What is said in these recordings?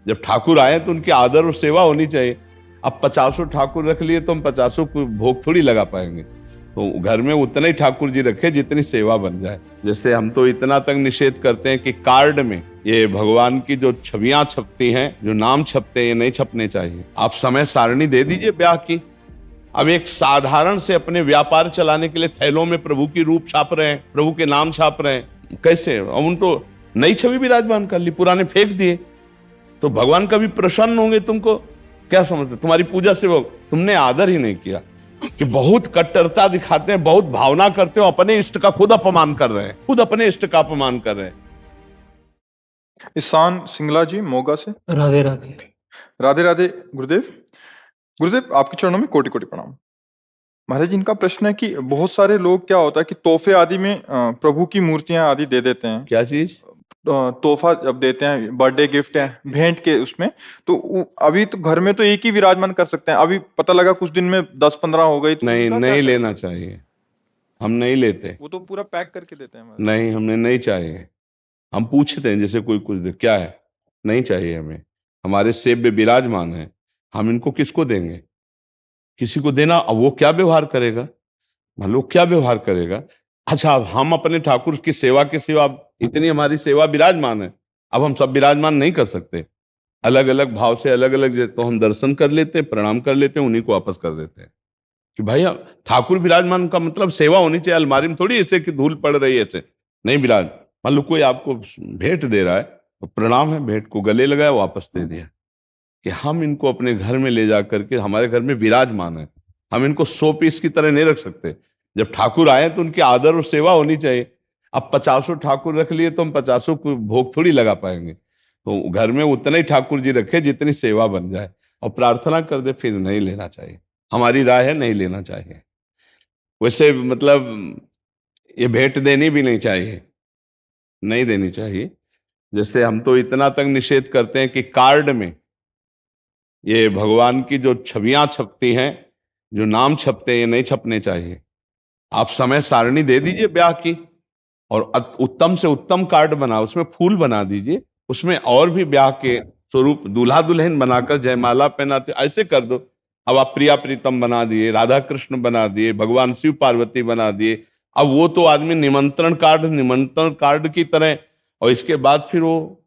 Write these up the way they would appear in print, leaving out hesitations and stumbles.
जब ठाकुर आए तो उनकी आदर और सेवा होनी चाहिए। अब 50 ठाकुर रख लिए तो हम 50 को भोग थोड़ी लगा पाएंगे। तो घर में उतने ही ठाकुर जी रखे जितनी सेवा बन जाए। जैसे हम तो इतना तक निषेध करते हैं कि कार्ड में ये भगवान की जो छवियां छपती हैं, जो नाम छपते हैं, ये नहीं छपने चाहिए। आप समय सारणी दे दीजिए ब्याह की। अब एक साधारण से अपने व्यापार चलाने के लिए थैलों में प्रभु की रूप छाप रहे हैं, प्रभु के नाम छाप रहे हैं, कैसे? अब उन तो नई छवि विराजमान कर ली, पुराने फेंक दिए, तो भगवान कभी प्रसन्न होंगे? तुमको क्या समझते? तुम्हारी पूजा से वो तुमने आदर ही नहीं किया। कि बहुत कट्टरता दिखाते हैं, बहुत भावना करते हो, अपने इष्ट का खुद अपमान कर रहे हैं, खुद अपने इष्ट का अपमान कर रहे हैं। ईशान सिंगला जी मोगा से। राधे राधे। राधे राधे गुरुदेव। गुरुदेव आपके चरणों में कोटि कोटि प्रणाम। महाराज जी, इनका प्रश्न है कि बहुत सारे लोग क्या होता है कि तोहफे आदि में प्रभु की मूर्तियां आदि दे देते हैं। क्या चीज? तोहफा जब देते हैं, बर्थडे गिफ्ट है, भेंट के उसमें, तो अभी तो घर में तो एक ही विराजमान कर सकते हैं। अभी पता लगा कुछ दिन में 10-15 हो गई तो नहीं, उनका नहीं क्या लेना चाहिए। हम नहीं लेते। वो तो पूरा पैक करके देते हैं। नहीं, हमने नहीं चाहिए। हम पूछते हैं जैसे कोई कुछ दे, क्या है? नहीं चाहिए हमें। हमारे सेब में विराजमान है, हम इनको किसको देंगे? किसी को देना, अब वो क्या व्यवहार करेगा? मान लो क्या व्यवहार करेगा? अच्छा, अब हम अपने ठाकुर की सेवा के सिवा, इतनी हमारी सेवा विराजमान है, अब हम सब विराजमान नहीं कर सकते। अलग अलग भाव से अलग अलग, तो हम दर्शन कर लेते हैं, प्रणाम कर लेते हैं, उन्हीं को वापस कर देते हैं। कि भाई ठाकुर विराजमान का मतलब सेवा होनी चाहिए। अलमारी में थोड़ी ऐसे कि धूल पड़ रही है ऐसे नहीं विराज। मान लो कोई आपको भेंट दे रहा है तो प्रणाम है, भेंट को गले लगाया, वापस दे दिया। कि हम इनको अपने घर में ले जा करके हमारे घर में विराजमान है, हम इनको 100 पीस की तरह नहीं रख सकते। जब ठाकुर आए तो उनकी आदर और सेवा होनी चाहिए। अब 50 ठाकुर रख लिए तो हम 50 को भोग थोड़ी लगा पाएंगे। तो घर में उतने ही ठाकुर जी रखे जितनी सेवा बन जाए, और प्रार्थना कर दे, फिर नहीं लेना चाहिए। हमारी राय है, नहीं लेना चाहिए। वैसे मतलब ये भेंट देनी भी नहीं चाहिए, नहीं देनी चाहिए। जैसे हम तो इतना तक निषेध करते हैं कि कार्ड में ये भगवान की जो छवियां छपती हैं, जो नाम छपते हैं, ये नहीं छपने चाहिए। आप समय सारणी दे दीजिए ब्याह की, और उत्तम से उत्तम कार्ड बना, उसमें फूल बना दीजिए, उसमें और भी ब्याह के स्वरूप दूल्हा दुल्हन बनाकर जयमाला पहनाते, ऐसे कर दो। अब आप प्रिया प्रीतम बना दिए, राधा कृष्ण बना दिए, भगवान शिव पार्वती बना दिए। अब वो तो आदमी निमंत्रण कार्ड की तरह, और इसके बाद फिर वो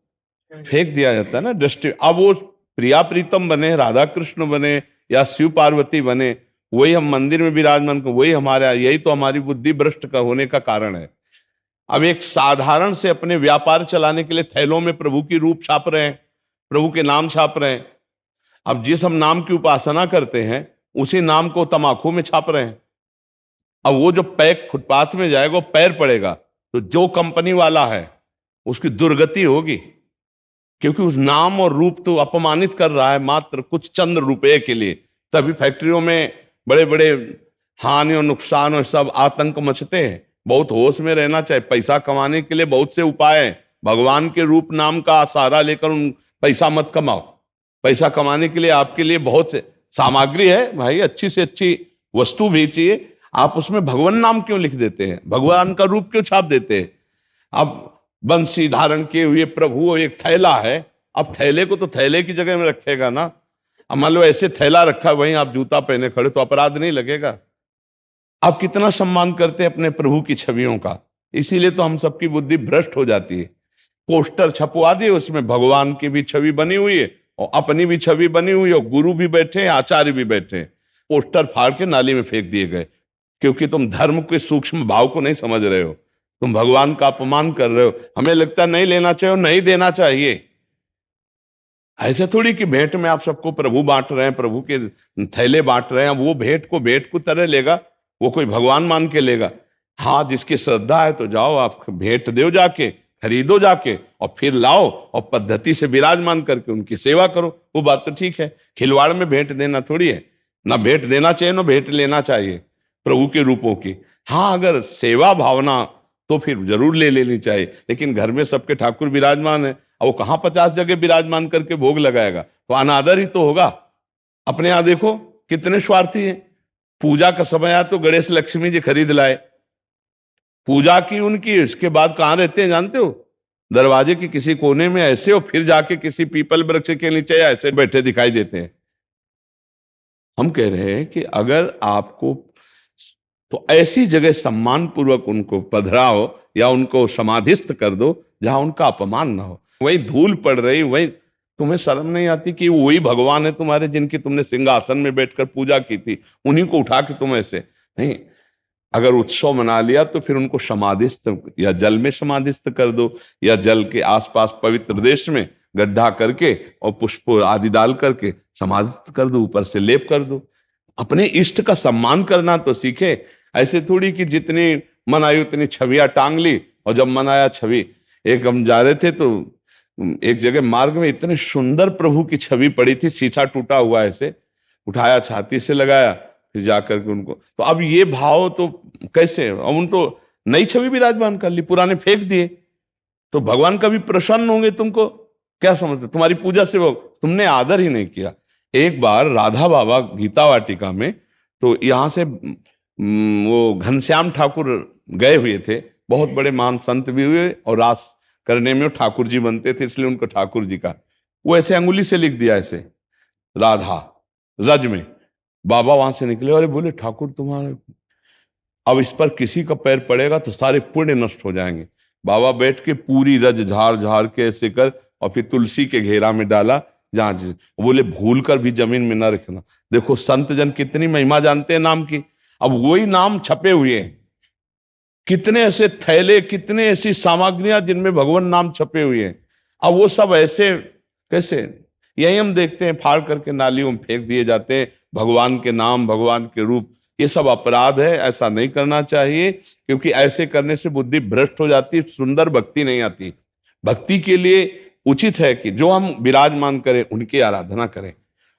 फेंक दिया जाता है ना दृष्टि। अब वो प्रिया प्रीतम बने, राधा कृष्ण बने, या शिव पार्वती बने, वही हम मंदिर में विराजमान को, वही हमारे, यही तो हमारी बुद्धि भ्रष्ट का होने का कारण है। अब एक साधारण से अपने व्यापार चलाने के लिए थैलों में प्रभु की रूप छाप रहे हैं, प्रभु के नाम छाप रहे हैं। अब जिस हम नाम की उपासना करते हैं, उसी नाम को तमाकू में छाप रहे हैं। अब वो जो पैक फुटपाथ में जाएगा, वो पैर पड़ेगा, तो जो कंपनी वाला है उसकी दुर्गति होगी, क्योंकि उस नाम और रूप तो अपमानित कर रहा है मात्र कुछ चंद रुपए के लिए। तभी फैक्ट्रियों में बड़े बड़े हानि और नुकसान और सब आतंक मचते हैं। बहुत होश में रहना चाहिए। पैसा कमाने के लिए बहुत से उपाय हैं। भगवान के रूप नाम का सहारा लेकर उन पैसा मत कमाओ। पैसा कमाने के लिए आपके लिए बहुत से सामग्री है भाई, अच्छी से अच्छी वस्तु भी चाहिए, आप उसमें भगवान नाम क्यों लिख देते हैं? भगवान का रूप क्यों छाप देते हैं? अब बंसी धारण किए हुए प्रभु, एक थैला है, अब थैले को तो थैले की जगह में रखेगा ना। अब मान लो ऐसे थैला रखा, वहीं आप जूता पहने खड़े, तो अपराध नहीं लगेगा? आप कितना सम्मान करते हैं अपने प्रभु की छवियों का। इसीलिए तो हम सबकी बुद्धि भ्रष्ट हो जाती है। पोस्टर छपवा दिए, उसमें भगवान की भी छवि बनी हुई है और अपनी भी छवि बनी हुई है, और गुरु भी बैठे हैं, आचार्य भी बैठे हैं। पोस्टर फाड़ के नाली में फेंक दिए गए, क्योंकि तुम धर्म के सूक्ष्म भाव को नहीं समझ रहे हो, तुम भगवान का अपमान कर रहे हो। हमें लगता है नहीं लेना चाहिए और नहीं देना चाहिए। ऐसे थोड़ी कि भेंट में आप सबको प्रभु बांट रहे हैं, प्रभु के थैले बांट रहे हैं, वो भेंट को भेंट को तरह लेगा, वो कोई भगवान मान के लेगा? हाँ, जिसकी श्रद्धा है तो जाओ, आप भेंट दो, जाके खरीदो जाके, और फिर लाओ और पद्धति से विराजमान करके उनकी सेवा करो। वो बात तो ठीक है। खिलवाड़ में भेंट देना थोड़ी है। ना भेंट देना चाहिए, ना भेंट लेना चाहिए प्रभु के रूपों की। हाँ, अगर सेवा भावना तो फिर जरूर ले लेनी चाहिए। लेकिन घर में सबके ठाकुर विराजमान है, अब वो कहाँ 50 जगह विराजमान करके भोग लगाएगा? तो अनादर ही तो होगा। अपने यहां देखो कितने स्वार्थी हैं। पूजा का समय आया तो गणेश लक्ष्मी जी खरीद लाए, पूजा की उनकी, इसके बाद कहां रहते हैं जानते हो? दरवाजे के किसी कोने में ऐसे और फिर जाके किसी पीपल वृक्ष के नीचे ऐसे बैठे दिखाई देते हैं। हम कह रहे हैं कि अगर आपको तो ऐसी जगह सम्मान पूर्वक उनको पधराओ या उनको समाधिस्थ कर दो जहां उनका अपमान ना हो। वही धूल पड़ रही, वही तुम्हें शर्म नहीं आती कि वही भगवान है तुम्हारे जिनकी तुमने सिंहासन में बैठकर पूजा की थी, उन्हीं को उठा के तुम ऐसे नहीं। अगर उत्सव मना लिया तो फिर उनको समाधिस्थ या जल में समाधिस्थ कर दो या जल के आसपास पवित्र देश में गड्ढा करके और पुष्प आदि डाल करके समाधिस्थ कर दो, ऊपर से लेप कर दो। अपने इष्ट का सम्मान करना तो सीखे। ऐसे थोड़ी कि जितनी मन आई उतनी छवियां टांग ली, और जब मन आया छवि। एक हम जा रहे थे तो एक जगह मार्ग में इतने सुंदर प्रभु की छवि पड़ी थी, शीशा टूटा हुआ ऐसे उठाया, छाती से लगाया, फिर जाकर के उनको तो अब ये भाव तो कैसे, अब उन तो नई छवि विराजमान कर ली, पुराने फेंक दिए, तो भगवान कभी प्रसन्न होंगे तुमको? क्या समझते? तुम्हारी पूजा से वो तुमने आदर ही नहीं किया। एक बार राधा बाबा गीता वाटिका में, तो यहाँ से वो घनश्याम ठाकुर गए हुए थे, बहुत बड़े महान संत भी हुए, और रास करने में ठाकुर जी बनते थे, इसलिए उनको ठाकुर जी का वो ऐसे अंगुली से लिख दिया ऐसे राधा रज में। बाबा वहां से निकले, अरे बोले ठाकुर तुम्हारे, अब इस पर किसी का पैर पड़ेगा तो सारे पुण्य नष्ट हो जाएंगे। बाबा बैठ के पूरी रज झाड़ झाड़ के ऐसे कर, और फिर तुलसी के घेरा में डाला, जहां बोले भूल कर भी जमीन में न रखना। देखो संत जन कितनी महिमा जानते हैं नाम की। अब वही नाम छपे हुए हैं, कितने ऐसे थैले, कितने ऐसी सामग्रियां जिनमें भगवान नाम छपे हुए हैं। अब वो सब ऐसे कैसे, यही हम देखते हैं फाड़ करके नालियों में फेंक दिए जाते हैं भगवान के नाम, भगवान के रूप। ये सब अपराध है, ऐसा नहीं करना चाहिए, क्योंकि ऐसे करने से बुद्धि भ्रष्ट हो जाती, सुंदर भक्ति नहीं आती। भक्ति के लिए उचित है कि जो हम विराजमान करें उनकी आराधना करें।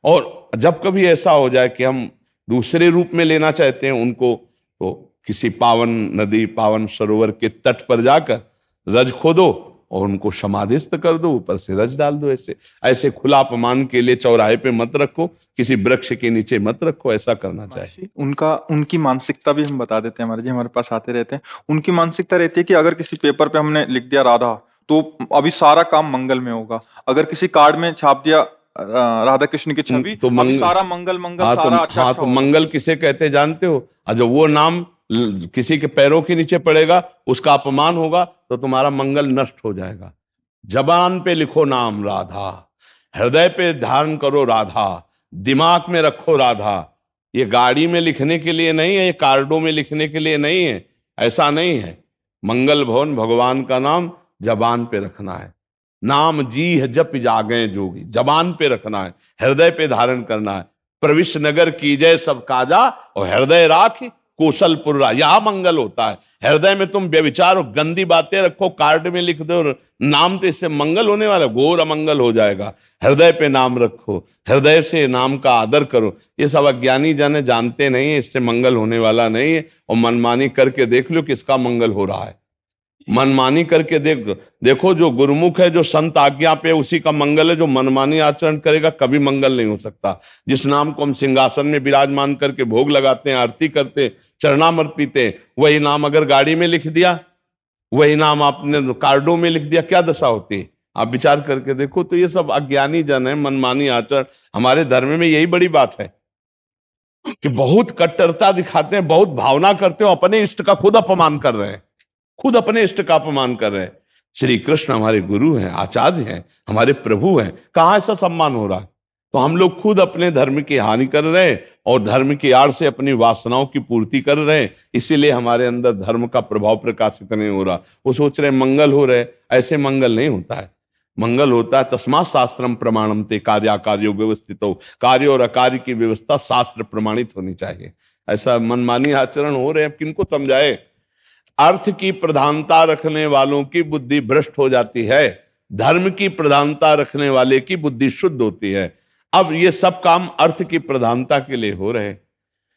और जब कभी ऐसा हो जाए कि हम दूसरे रूप में लेना चाहते हैं उनको, तो किसी पावन नदी, पावन सरोवर के तट पर जाकर रज खोदो और उनको समाधिस्थ कर दो, ऊपर से रज डाल दो। ऐसे ऐसे खुला अपमान के लिए चौराहे पे मत रखो, किसी वृक्ष के नीचे मत रखो, ऐसा करना चाहिए। उनकी मानसिकता भी हम बता देते हैं, हमारे जी हमारे पास आते रहते हैं। उनकी मानसिकता रहती है कि अगर किसी पेपर पे हमने लिख दिया राधा, तो अभी सारा काम मंगल में होगा। अगर किसी कार्ड में छाप दिया राधा कृष्ण की छवि, तो अभी सारा मंगल मंगल, हाँ, सारा तो अच्छा हाँ, अच्छा तो होगा। मंगल किसे कहते हैं जानते हो? जो वो नाम किसी के पैरों के नीचे पड़ेगा, उसका अपमान होगा, तो तुम्हारा मंगल नष्ट हो जाएगा। जबान पे लिखो नाम राधा, हृदय पे ध्यान करो राधा, दिमाग में रखो राधा। ये गाड़ी में लिखने के लिए नहीं है, ये कार्डों में लिखने के लिए नहीं है, ऐसा नहीं है। मंगल भवन भगवान का नाम जबान पे रखना है। नाम जी है जप जागे जोगी, जबान पे रखना है, हृदय पे धारण करना है। प्रविश नगर की जय सब काजा, और हृदय राख कौशलपुर, यह मंगल होता है। हृदय में तुम व्यभिचार और गंदी बातें रखो, कार्ड में लिख दो नाम, तो इससे मंगल होने वाला, घोर अमंगल हो जाएगा। हृदय पे नाम रखो, हृदय से नाम का आदर करो। ये सब अज्ञानी जन जानते नहीं है, इससे मंगल होने वाला नहीं है। और मनमानी करके देख लो किसका मंगल हो रहा है। मनमानी करके देखो, जो गुरुमुख है, जो संत आज्ञा पे, उसी का मंगल है। जो मनमानी आचरण करेगा कभी मंगल नहीं हो सकता। जिस नाम को हम सिंहासन में विराजमान करके भोग लगाते हैं, आरती करते, चरणामृत पीते, वही नाम अगर गाड़ी में लिख दिया, वही नाम आपने कार्डों में लिख दिया, क्या दशा होती है? आप विचार करके देखो। तो ये सब अज्ञानी जन है, मनमानी आचरण। हमारे धर्म में यही बड़ी बात है कि बहुत कट्टरता दिखाते हैं, बहुत भावना करते हो, अपने इष्ट का खुद अपमान कर रहे हैं, खुद अपने इष्ट का अपमान कर रहे हैं। श्री कृष्ण हमारे गुरु हैं, आचार्य हैं, हमारे प्रभु हैं, कहाँ ऐसा सम्मान हो रहा है? तो हम लोग खुद अपने धर्म की हानि कर रहे हैं और धर्म की आड़ से अपनी वासनाओं की पूर्ति कर रहे हैं। इसीलिए हमारे अंदर धर्म का प्रभाव प्रकाशित नहीं हो रहा। वो सोच रहे मंगल हो रहे, ऐसे मंगल नहीं होता है। मंगल होता है तस्मात् शास्त्रम प्रमाणम ते, कार्याकार्यो व्यवस्थितो। कार्य और अकार्य की व्यवस्था शास्त्र प्रमाणित होनी चाहिए। ऐसा मनमानी आचरण हो रहे हैं, किनको समझाए? अर्थ की प्रधानता रखने वालों की बुद्धि भ्रष्ट हो जाती है, धर्म की प्रधानता रखने वाले की बुद्धि शुद्ध होती है। अब ये सब काम अर्थ की प्रधानता के लिए हो रहे हैं।